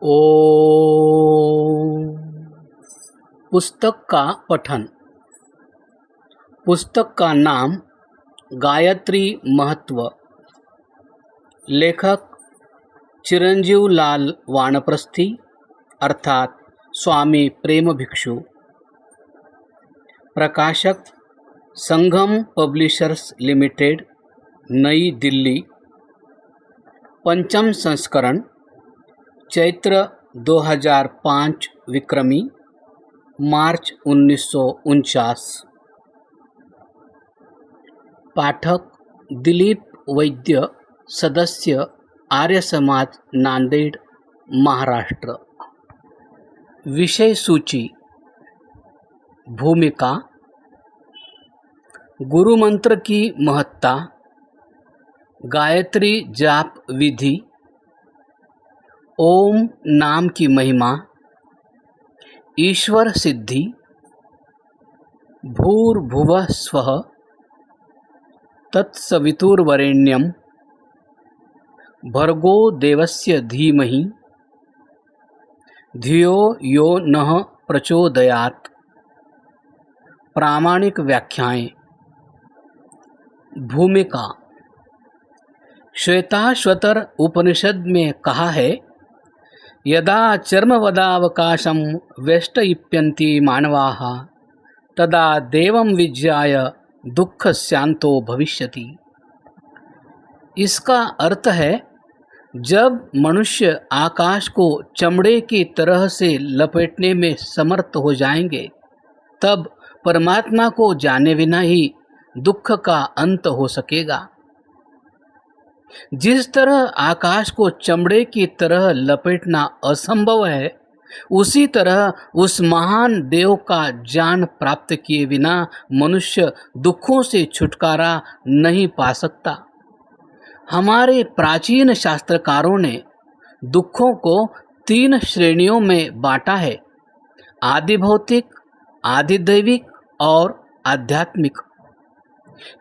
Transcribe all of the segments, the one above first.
ओम। पुस्तक का पठन। पुस्तक का नाम गायत्री महत्व। लेखक चिरंजीव लाल वानप्रस्थी अर्थात स्वामी प्रेम भिक्षु। प्रकाशक संगम पब्लिशर्स लिमिटेड, नई दिल्ली। पंचम संस्करण चैत्र 2005 विक्रमी, मार्च 1949। पाठक दिलीप वैद्य, सदस्य आर्य समाज, नांदेड़, महाराष्ट्र। विषय सूची। भूमिका। गुरु मंत्र की महत्ता, गायत्री जाप विधि, ओम नाम की महिमा, ईश्वर सिद्धि, भूर्भुवः स्वः तत्सवितुर्वरेण्यं भर्गो देवस्य धीमहि धियो यो नः प्रचोदयात्। प्रामाणिक व्याख्याएं। भूमिका। श्वेताश्वतर उपनिषद में कहा है, यदा चर्मवदावकाशं वेष्टयिप्यन्ति मानवाः तदा देवं विज्ञाय दुःखस्यान्तो भविष्यति। इसका अर्थ है, जब मनुष्य आकाश को चमड़े की तरह से लपेटने में समर्थ हो जाएंगे, तब परमात्मा को जाने बिना ही दुख का अंत हो सकेगा। जिस तरह आकाश को चमड़े की तरह लपेटना असंभव है, उसी तरह उस महान देव का ज्ञान प्राप्त किए बिना मनुष्य दुखों से छुटकारा नहीं पा सकता। हमारे प्राचीन शास्त्रकारों ने दुखों को 3 श्रेणियों में बांटा है: आदि भौतिक, आदि दैविक और आध्यात्मिक।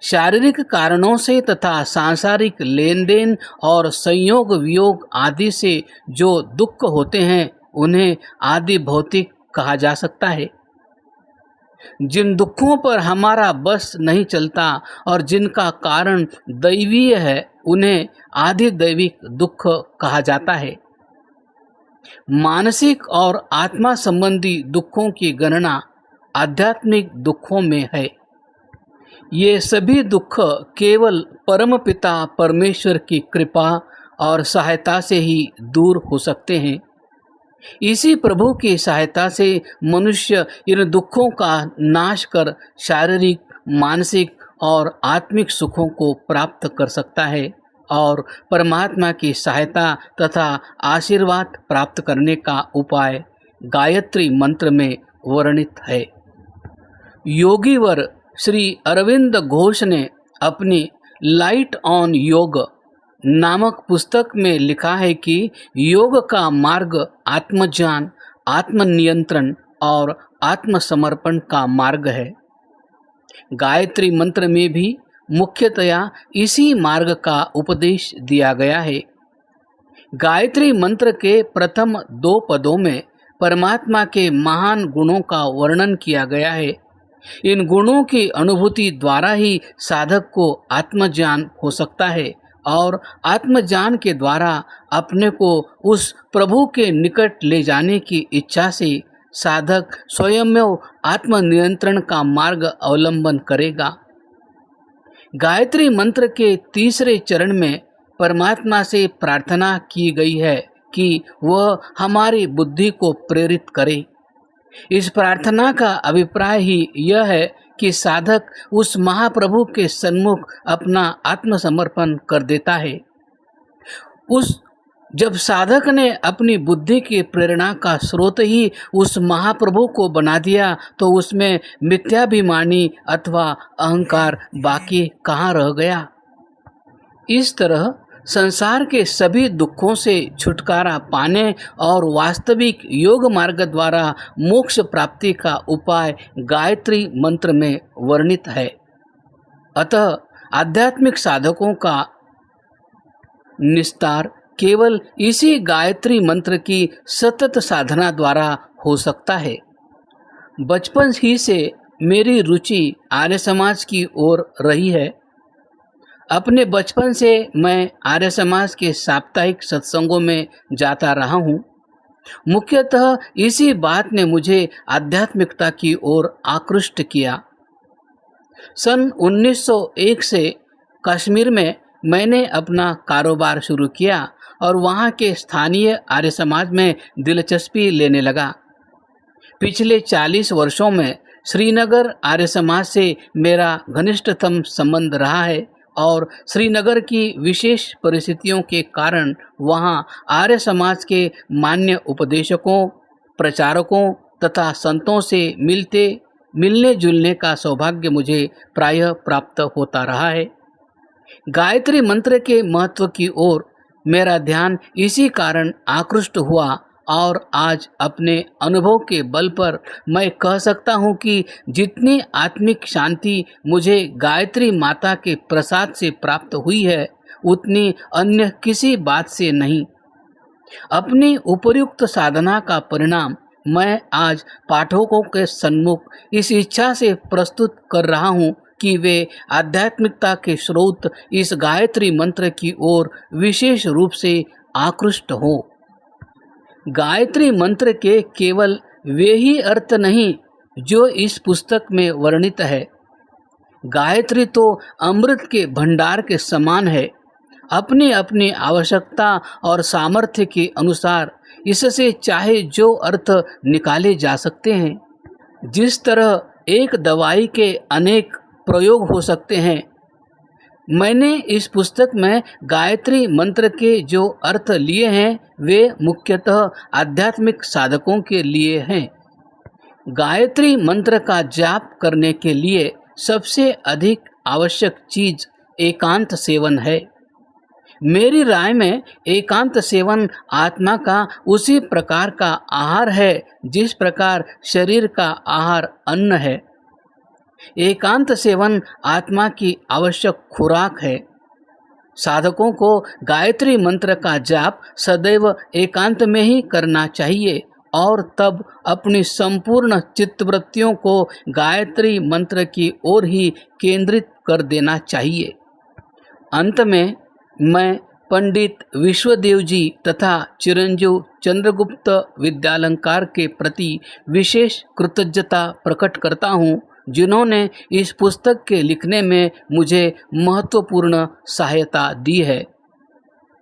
शारीरिक कारणों से तथा सांसारिक लेन देन और संयोग वियोग आदि से जो दुख होते हैं, उन्हें आदि भौतिक कहा जा सकता है। जिन दुखों पर हमारा बस नहीं चलता और जिनका कारण दैवीय है, उन्हें आदि दैविक दुख कहा जाता है। मानसिक और आत्मा संबंधी दुखों की गणना आध्यात्मिक दुखों में है। ये सभी दुख केवल परमपिता परमेश्वर की कृपा और सहायता से ही दूर हो सकते हैं। इसी प्रभु की सहायता से मनुष्य इन दुखों का नाश कर शारीरिक, मानसिक और आत्मिक सुखों को प्राप्त कर सकता है और परमात्मा की सहायता तथा आशीर्वाद प्राप्त करने का उपाय गायत्री मंत्र में वर्णित है। योगीवर श्री अरविंद घोष ने अपनी लाइट ऑन योग नामक पुस्तक में लिखा है कि योग का मार्ग आत्मज्ञान, आत्मनियंत्रण और आत्मसमर्पण का मार्ग है। गायत्री मंत्र में भी मुख्यतया इसी मार्ग का उपदेश दिया गया है। गायत्री मंत्र के प्रथम 2 पदों में परमात्मा के महान गुणों का वर्णन किया गया है। इन गुणों की अनुभूति द्वारा ही साधक को आत्मज्ञान हो सकता है और आत्मज्ञान के द्वारा अपने को उस प्रभु के निकट ले जाने की इच्छा से साधक स्वयं आत्मनियंत्रण का मार्ग अवलंबन करेगा। गायत्री मंत्र के 3रे चरण में परमात्मा से प्रार्थना की गई है कि वह हमारी बुद्धि को प्रेरित करे। इस प्रार्थना का अभिप्राय ही यह है कि साधक उस महाप्रभु के सन्मुख अपना आत्मसमर्पण कर देता है। जब साधक ने अपनी बुद्धि की प्रेरणा का स्रोत ही उस महाप्रभु को बना दिया, तो उसमें मिथ्याभिमानी अथवा अहंकार बाकी कहाँ रह गया। इस तरह संसार के सभी दुखों से छुटकारा पाने और वास्तविक योग मार्ग द्वारा मोक्ष प्राप्ति का उपाय गायत्री मंत्र में वर्णित है। अतः आध्यात्मिक साधकों का निस्तार केवल इसी गायत्री मंत्र की सतत साधना द्वारा हो सकता है। बचपन ही से मेरी रुचि आर्य समाज की ओर रही है। अपने बचपन से मैं आर्य समाज के साप्ताहिक सत्संगों में जाता रहा हूँ। मुख्यतः इसी बात ने मुझे आध्यात्मिकता की ओर आकृष्ट किया। सन 1901 से कश्मीर में मैंने अपना कारोबार शुरू किया और वहाँ के स्थानीय आर्य समाज में दिलचस्पी लेने लगा। पिछले 40 वर्षों में श्रीनगर आर्य समाज से मेरा घनिष्ठतम संबंध रहा है और श्रीनगर की विशेष परिस्थितियों के कारण वहाँ आर्य समाज के मान्य उपदेशकों, प्रचारकों तथा संतों से मिलने जुलने का सौभाग्य मुझे प्रायः प्राप्त होता रहा है। गायत्री मंत्र के महत्व की ओर मेरा ध्यान इसी कारण आकृष्ट हुआ और आज अपने अनुभव के बल पर मैं कह सकता हूँ कि जितनी आत्मिक शांति मुझे गायत्री माता के प्रसाद से प्राप्त हुई है, उतनी अन्य किसी बात से नहीं। अपनी उपर्युक्त साधना का परिणाम मैं आज पाठकों के सम्मुख इस इच्छा से प्रस्तुत कर रहा हूँ कि वे आध्यात्मिकता के स्रोत इस गायत्री मंत्र की ओर विशेष रूप से आकृष्ट हो। गायत्री मंत्र के केवल वे ही अर्थ नहीं जो इस पुस्तक में वर्णित है। गायत्री तो अमृत के भंडार के समान है। अपनी अपनी आवश्यकता और सामर्थ्य के अनुसार इससे चाहे जो अर्थ निकाले जा सकते हैं। जिस तरह एक दवाई के अनेक प्रयोग हो सकते हैं, मैंने इस पुस्तक में गायत्री मंत्र के जो अर्थ लिए हैं वे मुख्यतः आध्यात्मिक साधकों के लिए हैं। गायत्री मंत्र का जाप करने के लिए सबसे अधिक आवश्यक चीज एकांत सेवन है। मेरी राय में एकांत सेवन आत्मा का उसी प्रकार का आहार है जिस प्रकार शरीर का आहार अन्न है। एकांत सेवन आत्मा की आवश्यक खुराक है। साधकों को गायत्री मंत्र का जाप सदैव एकांत में ही करना चाहिए और तब अपनी संपूर्ण चित्तवृत्तियों को गायत्री मंत्र की ओर ही केंद्रित कर देना चाहिए। अंत में मैं पंडित विश्वदेव जी तथा चिरंजीव चंद्रगुप्त विद्यालंकार के प्रति विशेष कृतज्ञता प्रकट करता हूँ, जिन्होंने इस पुस्तक के लिखने में मुझे महत्वपूर्ण सहायता दी है।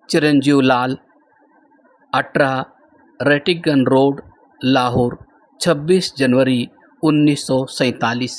चिरंजीव लाल, 18 रेटिगन रोड, लाहौर, 26 जनवरी 1947।